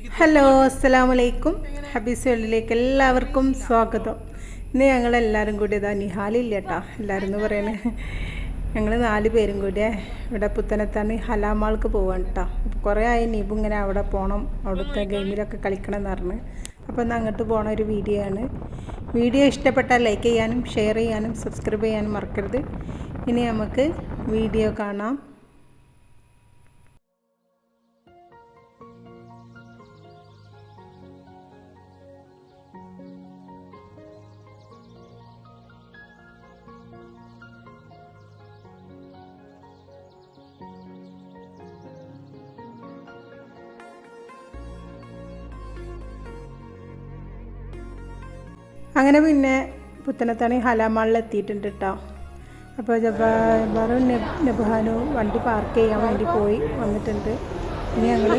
Hello, അസ്സലാമു അലൈക്കും. ഹബീസ് വേൾഡിലേക്ക് എല്ലാവർക്കും സ്വാഗതം. ഇന്ന് ഞങ്ങളെല്ലാവരും കൂടി ഇതാ നിഹാലില്ല കേട്ടോ, എല്ലാവരും എന്ന് പറയണേ. ഞങ്ങൾ 4 പേരും കൂടിയേ ഇവിടെ പുത്തനത്താണ് ഹലാമാൾക്ക് പോവാണ് കേട്ടോ. അപ്പോൾ കുറേ ആയി നീബു ഇങ്ങനെ അവിടെ പോകണം, അവിടുത്തെ ഗെയിമിലൊക്കെ കളിക്കണം എന്ന് പറഞ്ഞ്. അപ്പോൾ ഇന്ന് അങ്ങോട്ട് പോകണ ഒരു വീഡിയോ ആണ്. വീഡിയോ ഇഷ്ടപ്പെട്ടാൽ ലൈക്ക് ചെയ്യാനും ഷെയർ ചെയ്യാനും സബ്സ്ക്രൈബ് ചെയ്യാനും മറക്കരുത്. ഇനി നമുക്ക് വീഡിയോ കാണാം. അങ്ങനെ പിന്നെ പുത്തനത്താണി ഹലാമാളിൽ എത്തിയിട്ടുണ്ട് കേട്ടോ. അപ്പോൾ ജബ്ബാറും നബ്ഹാനും വണ്ടി പാർക്ക് ചെയ്യാൻ വേണ്ടി പോയി വന്നിട്ടുണ്ട്. ഇനി ഞങ്ങൾ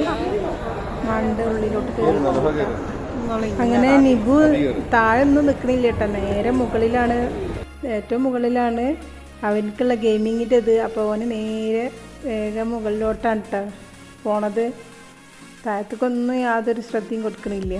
മാളിൻ്റെ ഉള്ളിലോട്ട് കയറി. അങ്ങനെ നിബു താഴെ ഒന്നും നിൽക്കണില്ല കേട്ടോ, നേരെ മുകളിലാണ്, ഏറ്റവും മുകളിലാണ് അവനക്കുള്ള ഗെയിമിങ്ങിൻ്റെ ഇത്. അപ്പോൾ അവന് നേരെ വേഗം മുകളിലോട്ടാണ് കേട്ടോ പോണത്. താഴത്തേക്കൊന്നും യാതൊരു ശ്രദ്ധയും കൊടുക്കണില്ല.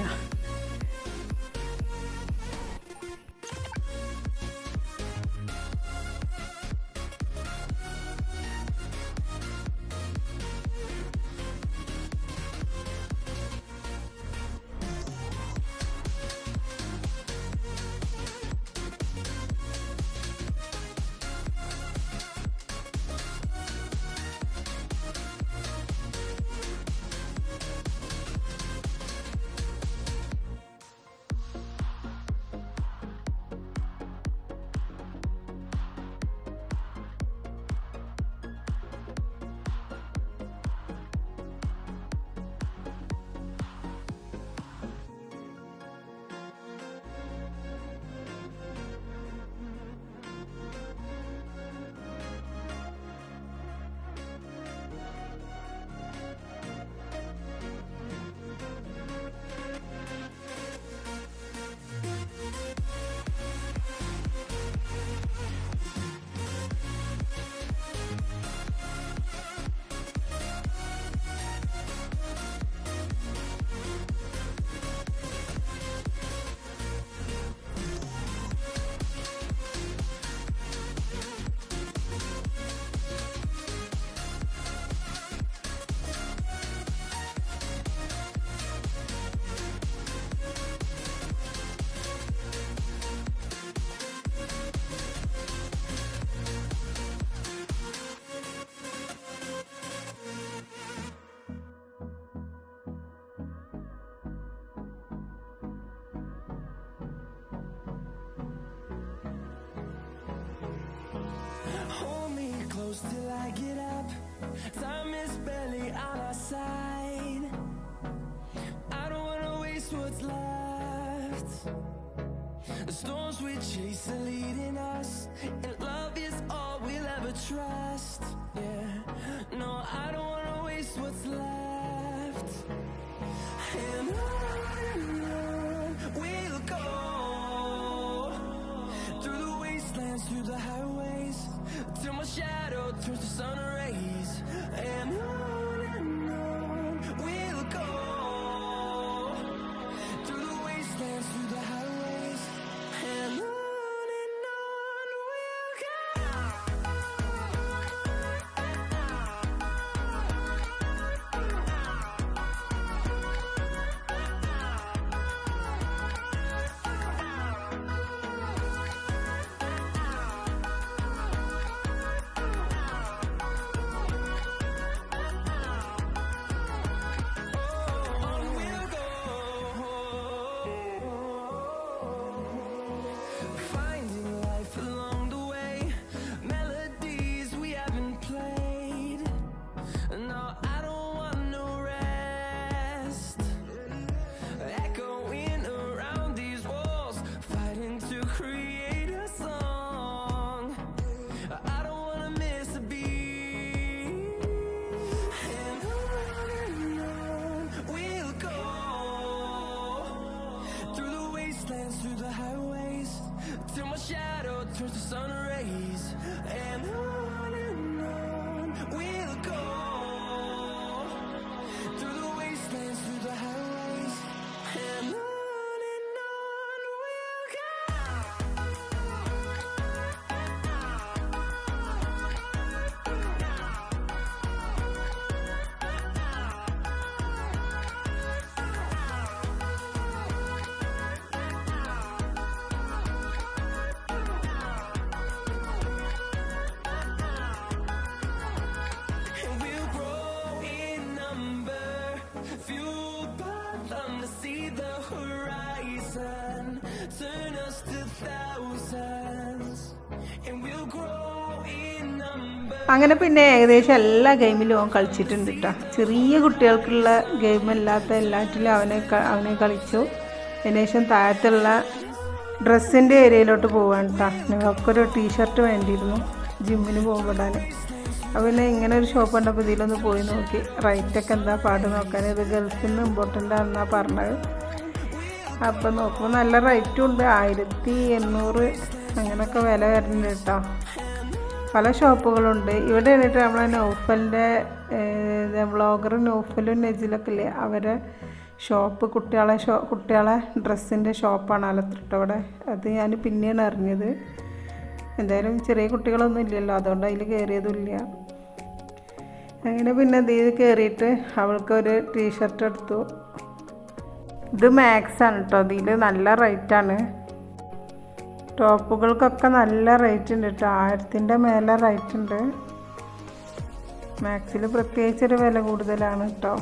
Hold me close till I get up. Time is barely on our side. I don't wanna waste what's left. The storms we chase are leading us, and love is all we'll ever trust. Yeah, no, I don't wanna waste what's left. And on we'll go, through the wastelands, through the highways, till my shadow turns to sun rays. And on we'll go, through the wastelands, through the highways. And on we'll go. Through the highways, till my shadow turns to sun rays. And on we'll go, through the wastelands, through the highways. 1,000, turn us to thousands, and we'll grow in number. അങ്ങനെ പിന്നെ ഏകദേശം എല്ലാ ഗെയിമിലും അവൻ കളിച്ചിട്ടുണ്ട് കേട്ടോ. ചെറിയ കുട്ടികൾക്കുള്ള ഗെയിമല്ലാത്ത എല്ലാറ്റിലും അവനെ കളിച്ചു. അതിനുശേഷം താഴത്തുള്ള ഡ്രസ്സിൻ്റെ ഏരിയയിലോട്ട് പോവാണ് കേട്ടോ. ഞങ്ങൾക്കൊരു ടീഷർട്ട് വേണ്ടിയിരുന്നു ജിമ്മിന് പോകുമ്പോഴാൻ. അപ്പോൾ പിന്നെ ഇങ്ങനെ ഒരു ഷോപ്പ് ഉണ്ടപ്പോൾ ഇതിലൊന്ന് പോയി നോക്കി. റേറ്റൊക്കെ എന്താ പാട് നോക്കാൻ. ഇത് ഗൾഫിൽ നിന്ന് ഇമ്പോർട്ടൻ്റ് ആണെന്നാണ് പറഞ്ഞത്. അപ്പോൾ നോക്കുമ്പോൾ നല്ല റേറ്റും ഉണ്ട്. 1,800 അങ്ങനെയൊക്കെ വില വരുന്നുണ്ട് കേട്ടോ. പല ഷോപ്പുകളുണ്ട്. ഇവിടെ വന്നിട്ട് നമ്മളെ നൗഫലിൻ്റെ വ്ളോഗർ നൗഫലും നജിലൊക്കെ ഇല്ലേ, അവരെ ഷോപ്പ് കുട്ടികളെ ഡ്രസ്സിൻ്റെ ഷോപ്പാണ് ആലത്തൂർ അവിടെ. അത് ഞാൻ പിന്നെയാണ് അറിഞ്ഞത്. എന്തായാലും ചെറിയ കുട്ടികളൊന്നും ഇല്ലല്ലോ, അതുകൊണ്ട് അതിൽ കയറിയതുമില്ല. അങ്ങനെ പിന്നെ ഇതിൽ കയറിയിട്ട് അവൾക്കൊരു ടീഷർട്ട് എടുത്തു. ഇത് മാക്സാണ് കേട്ടോ. ഇതിൽ നല്ല റേറ്റാണ്. ടോപ്പുകൾക്കൊക്കെ നല്ല റേറ്റ് ഉണ്ട് കേട്ടോ. 1000ൻ്റെ മേലെ റേറ്റ് ഉണ്ട്. മാക്സിൽ പ്രത്യേകിച്ചൊരു വില കൂടുതലാണ് കേട്ടോ.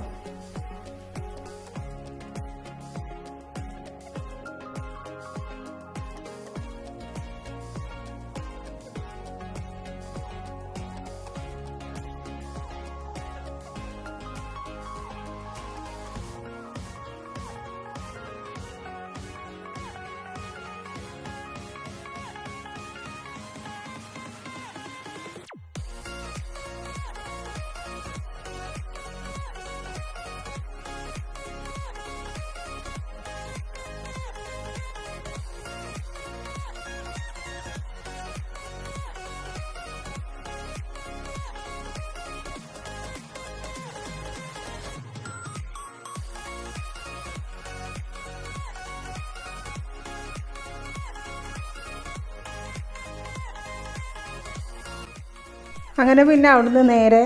അങ്ങനെ പിന്നെ അവിടുന്ന് നേരെ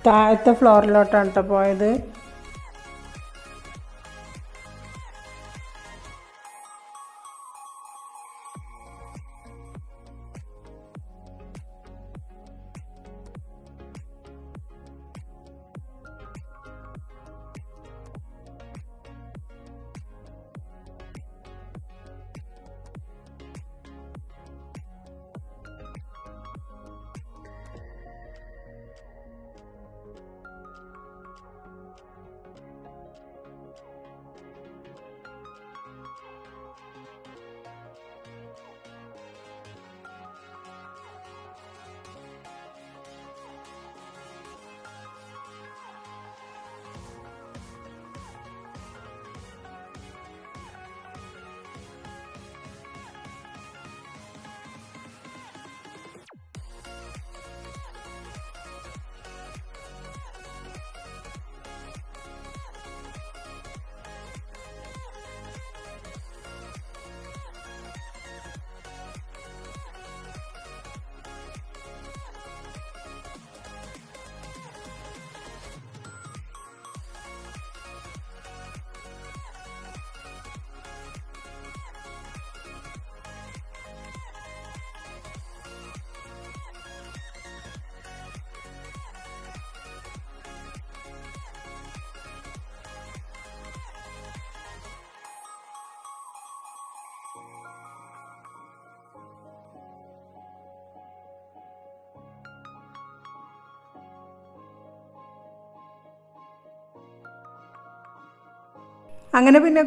താഴത്തെ ഫ്ലോറിലോട്ടാണ് കേട്ടോ പോയത്. അങ്ങനെ പിന്നെ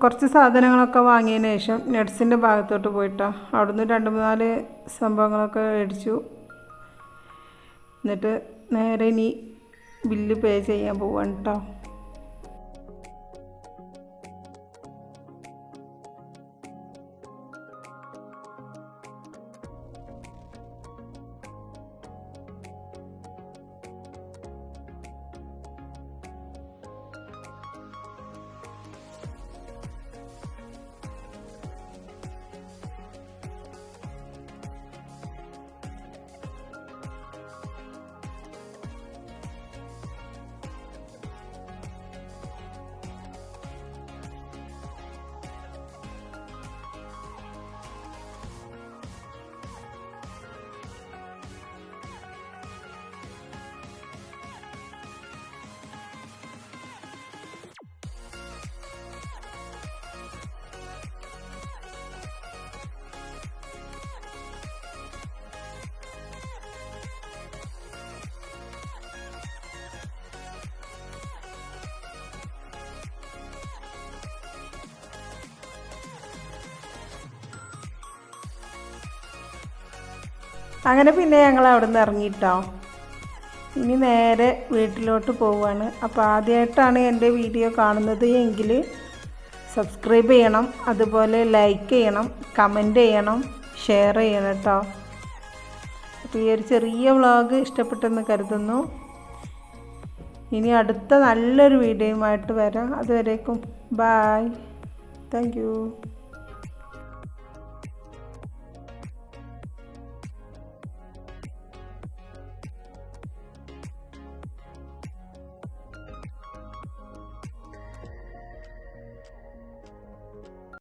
കുറച്ച് സാധനങ്ങളൊക്കെ വാങ്ങിയതിന് ശേഷം നട്ട്സിൻ്റെ ഭാഗത്തോട്ട് പോയിട്ടോ. അവിടുന്ന് 2-3 സംഭവങ്ങളൊക്കെ മേടിച്ചു. എന്നിട്ട് നേരെ ഇനി ബില്ല് പേ ചെയ്യാൻ പോവാണ് കേട്ടോ. അങ്ങനെ പിന്നെ ഞങ്ങൾ അവിടെ നിന്ന് ഇറങ്ങിയിട്ടോ. ഇനി നേരെ വീട്ടിലോട്ട് പോവുകയാണ്. അപ്പോൾ ആദ്യമായിട്ടാണ് എൻ്റെ വീഡിയോ കാണുന്നത് എങ്കിൽ സബ്സ്ക്രൈബ് ചെയ്യണം, അതുപോലെ ലൈക്ക് ചെയ്യണം, കമൻറ്റ് ചെയ്യണം, ഷെയർ ചെയ്യണം കേട്ടോ. അപ്പോൾ ഈ ഒരു ചെറിയ വ്ളോഗ് ഇഷ്ടപ്പെട്ടെന്ന് കരുതുന്നു. ഇനി അടുത്ത നല്ലൊരു വീഡിയോയുമായിട്ട് വരാം. അതുവരേക്കും ബായ്, താങ്ക് യു.